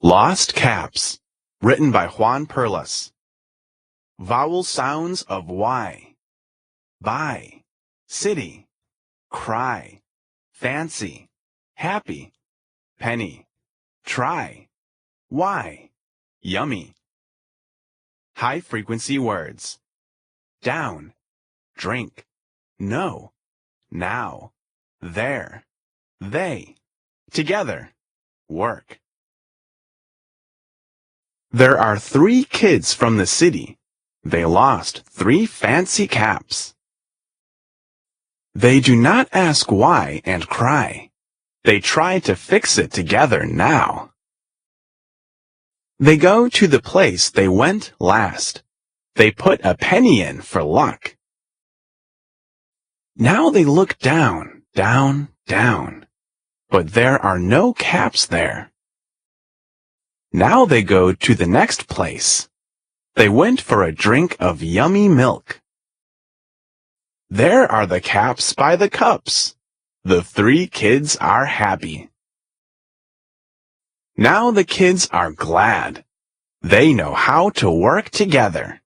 Lost Caps, written by Juan Perlas. Vowel sounds of Y. Buy, city, cry, fancy, happy, penny, try, why, yummy. High-frequency words. Down, drink, no, now, there, they, together, work. There are 3 kids from the city. They lost 3 fancy caps. They do not ask why and cry. They try to fix it together now. They go to the place they went last. They put a penny in for luck. Now they look down, down, down. But there are no caps there. Now they go to the next place. They went for a drink of yummy milk. There are the caps by the cups. The 3 kids are happy. Now the kids are glad. They know how to work together.